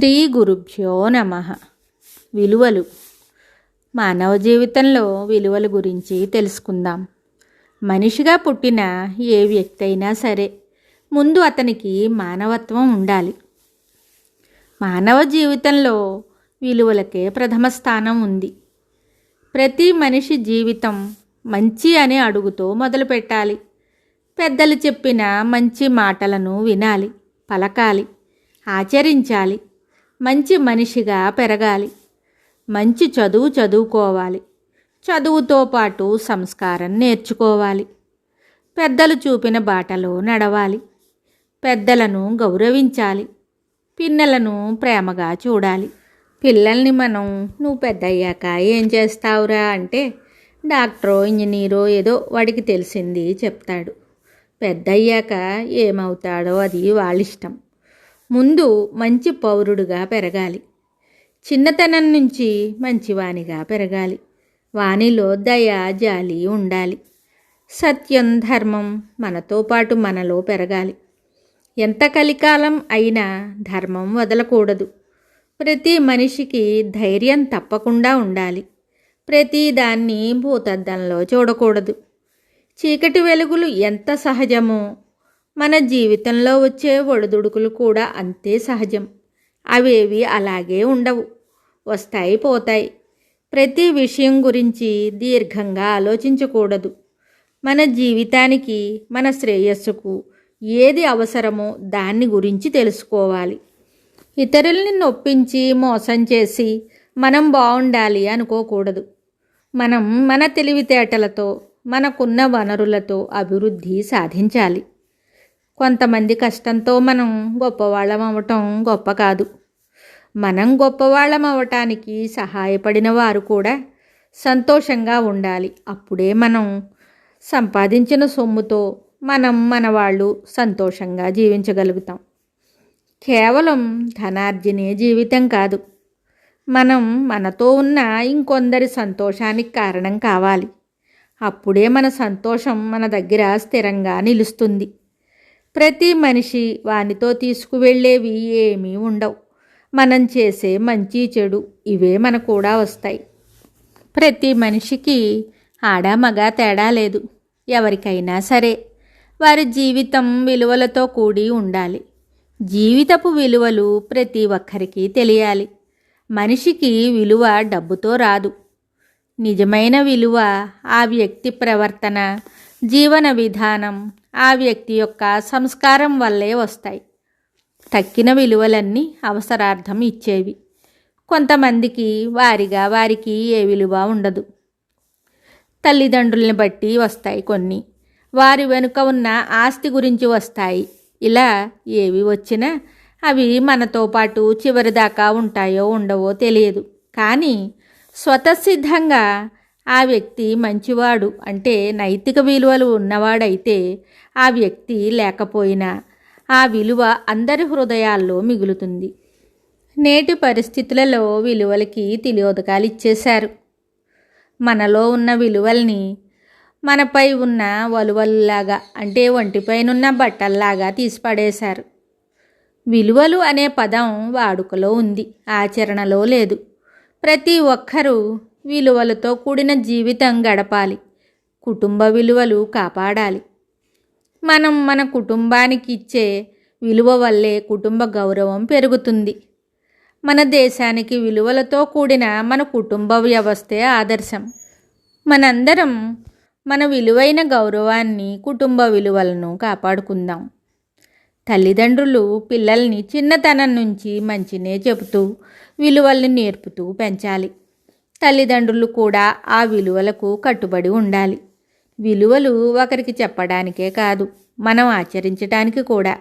శ్రీ గురుభ్యో నమః. విలువలు. మానవ జీవితంలో విలువల గురించి తెలుసుకుందాం. మనిషిగా పుట్టిన ఏ వ్యక్తి అయినా సరే ముందు అతనికి మానవత్వం ఉండాలి. మానవ జీవితంలో విలువలకే ప్రథమ స్థానం ఉంది. ప్రతి మనిషి జీవితం మంచి అనే అడుగుతో మొదలుపెట్టాలి. పెద్దలు చెప్పిన మంచి మాటలను వినాలి, పలకాలి, ఆచరించాలి. మంచి మనిషిగా పెరగాలి. మంచి చదువు చదువుకోవాలి. చదువుతో పాటు సంస్కారం నేర్చుకోవాలి. పెద్దలు చూపిన బాటలో నడవాలి. పెద్దలను గౌరవించాలి. పిల్లలను ప్రేమగా చూడాలి. పిల్లల్ని మనం నువ్వు పెద్దయ్యాక ఏం చేస్తావురా అంటే డాక్టరో ఇంజనీరో ఏదో వాడికి తెలిసింది చెప్తాడు. పెద్దయ్యాక ఏమవుతాడో అది వాళ్ళిష్టం. ముందు మంచి పౌరుడుగా పెరగాలి. చిన్నతనం నుంచి మంచివానిగా పెరగాలి. వానిలో దయ, జాలి ఉండాలి. సత్యం, ధర్మం మనతో పాటు మనలో పెరగాలి. ఎంత కలికాలం అయినా ధర్మం వదలకూడదు. ప్రతి మనిషికి ధైర్యం తప్పకుండా ఉండాలి. ప్రతి దాన్ని భూతద్దంలో చూడకూడదు. చీకటి వెలుగులు ఎంత సహజమో మన జీవితంలో వచ్చే ఒడిదుడుకులు కూడా అంతే సహజం. అవేవి అలాగే ఉండవు, వస్తాయి పోతాయి. ప్రతి విషయం గురించి దీర్ఘంగా ఆలోచించకూడదు. మన జీవితానికి, మన శ్రేయస్సుకు ఏది అవసరమో దాన్ని గురించి తెలుసుకోవాలి. ఇతరుల్ని నొప్పించి మోసం చేసి మనం బాగుండాలి అనుకోకూడదు. మనం మన తెలివితేటలతో, మనకున్న వనరులతో అభివృద్ధి సాధించాలి. కొంతమంది కష్టంతో మనం గొప్పవాళ్ళం అవ్వటం గొప్ప కాదు. మనం గొప్పవాళ్ళం అవ్వటానికి సహాయపడిన వారు కూడా సంతోషంగా ఉండాలి. అప్పుడే మనం సంపాదించిన సొమ్ముతో మనం మన వాళ్ళు సంతోషంగా జీవించగలుగుతాం. కేవలం ధనార్జనే జీవితం కాదు. మనం మనతో ఉన్న ఇంకొందరి సంతోషానికి కారణం కావాలి. అప్పుడే మన సంతోషం మన దగ్గర స్థిరంగా నిలుస్తుంది. ప్రతి మనిషి వానితో తీసుకువెళ్ళేవి ఏమీ ఉండవు. మనం చేసే మంచి చెడు ఇవే మన కూడా వస్తాయి. ప్రతి మనిషికి ఆడ మగ తేడా లేదు. ఎవరికైనా సరే వారి జీవితం విలువలతో కూడి ఉండాలి. జీవితపు విలువలు ప్రతి ఒక్కరికి తెలియాలి. మనిషికి విలువ డబ్బుతో రాదు. నిజమైన విలువ ఆ వ్యక్తి ప్రవర్తన, జీవన విధానం, ఆ వ్యక్తి యొక్క సంస్కారం వల్లే వస్తాయి. తక్కిన విలువలన్నీ అవసరార్థం ఇచ్చేవి. కొంతమందికి వారికి ఏ విలువ ఉండదు. తల్లిదండ్రుల్ని బట్టి వస్తాయి కొన్ని, వారి వెనుక ఉన్న ఆస్తి గురించి వస్తాయి. ఇలా ఏవి వచ్చినా అవి మనతో పాటు చివరిదాకా ఉంటాయో ఉండవో తెలియదు. కానీ స్వతసిద్ధంగా ఆ వ్యక్తి మంచివాడు అంటే నైతిక విలువలు ఉన్నవాడైతే ఆ వ్యక్తి లేకపోయినా ఆ విలువ అందరి హృదయాల్లో మిగులుతుంది. నేటి పరిస్థితులలో విలువలకి తిలోదకాలు ఇచ్చేశారు. మనలో ఉన్న విలువల్ని మనపై ఉన్న వలువల్లాగా అంటే ఒంటిపైనున్న బట్టల్లాగా తీసిపడేశారు. విలువలు అనే పదం వాడుకలో ఉంది, ఆచరణలో లేదు. ప్రతి ఒక్కరూ విలువలతో కూడిన జీవితం గడపాలి. కుటుంబ విలువలు కాపాడాలి. మనం మన కుటుంబానికి ఇచ్చే విలువ వల్లే కుటుంబ గౌరవం పెరుగుతుంది. మన దేశానికి విలువలతో కూడిన మన కుటుంబ వ్యవస్థే ఆదర్శం. మనందరం మన విలువైన గౌరవాన్ని, కుటుంబ విలువలను కాపాడుకుందాం. తల్లిదండ్రులు పిల్లల్ని చిన్నతనం నుంచి మంచినే చెబుతూ విలువల్ని నేర్పుతూ పెంచాలి. తల్లిదండ్రులు కూడా ఆ విలువలకు కట్టుబడి ఉండాలి. విలువలు ఒకరికి చెప్పడానికే కాదు, మనం ఆచరించడానికి కూడా.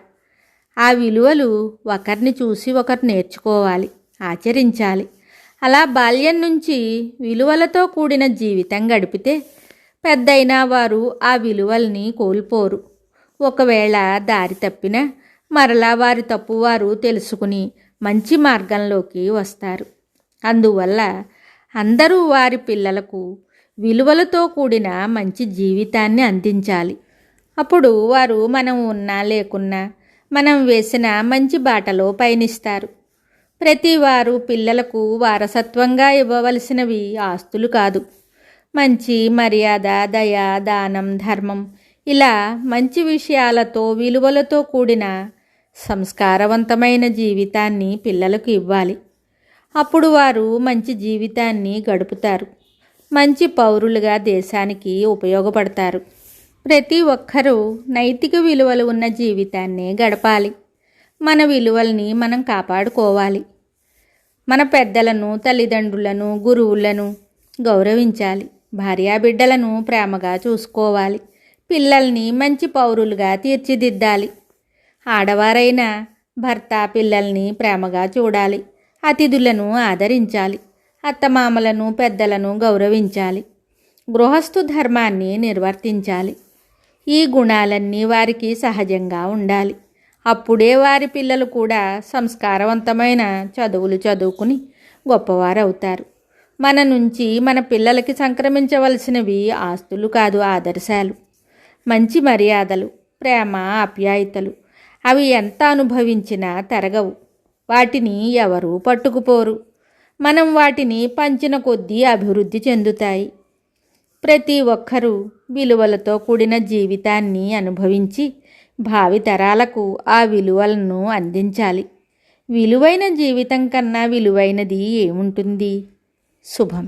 ఆ విలువలు ఒకరిని చూసి ఒకరు నేర్చుకోవాలి, ఆచరించాలి. అలా బాల్యం నుంచి విలువలతో కూడిన జీవితం గడిపితే పెద్దయినా వారు ఆ విలువల్ని కోల్పోరు. ఒకవేళ దారి తప్పినా మరలా వారి తప్పు వారు తెలుసుకుని మంచి మార్గంలోకి వస్తారు. అందువల్ల అందరూ వారి పిల్లలకు విలువలతో కూడిన మంచి జీవితాన్ని అందించాలి. అప్పుడు వారు మనం ఉన్నా లేకున్నా మనం వేసిన మంచి బాటలో పయనిస్తారు. ప్రతివారు పిల్లలకు వారసత్వంగా ఇవ్వవలసినవి ఆస్తులు కాదు, మంచి మర్యాద, దయ, దానం, ధర్మం, ఇలా మంచి విషయాలతో విలువలతో కూడిన సంస్కారవంతమైన జీవితాన్ని పిల్లలకు ఇవ్వాలి. అప్పుడు వారు మంచి జీవితాన్ని గడుపుతారు, మంచి పౌరులుగా దేశానికి ఉపయోగపడతారు. ప్రతి ఒక్కరూ నైతిక విలువలు ఉన్న జీవితాన్నే గడపాలి. మన విలువల్ని మనం కాపాడుకోవాలి. మన పెద్దలను, తల్లిదండ్రులను, గురువులను గౌరవించాలి. భార్యాబిడ్డలను ప్రేమగా చూసుకోవాలి. పిల్లల్ని మంచి పౌరులుగా తీర్చిదిద్దాలి. ఆడవారైన భర్త పిల్లల్ని ప్రేమగా చూడాలి. అతిథులను ఆదరించాలి. అత్తమామలను, పెద్దలను గౌరవించాలి. గృహస్థు ధర్మాన్ని నిర్వర్తించాలి. ఈ గుణాలన్నీ వారికి సహజంగా ఉండాలి. అప్పుడే వారి పిల్లలు కూడా సంస్కారవంతమైన చదువులు చదువుకుని గొప్పవారవుతారు. మన నుంచి మన పిల్లలకి సంక్రమించవలసినవి ఆస్తులు కాదు, ఆదర్శాలు. మంచి మర్యాదలు, ప్రేమ, ఆప్యాయతలు, అవి ఎంత అనుభవించినా తరగవు. వాటిని ఎవరూ పట్టుకుపోరు. మనం వాటిని పంచిన కొద్దీ అభివృద్ధి చెందుతాయి. ప్రతి ఒక్కరూ విలువలతో కూడిన జీవితాన్ని అనుభవించి భావితరాలకు ఆ విలువలను అందించాలి. విలువైన జీవితం కన్నా విలువైనది ఏముంటుంది? శుభం.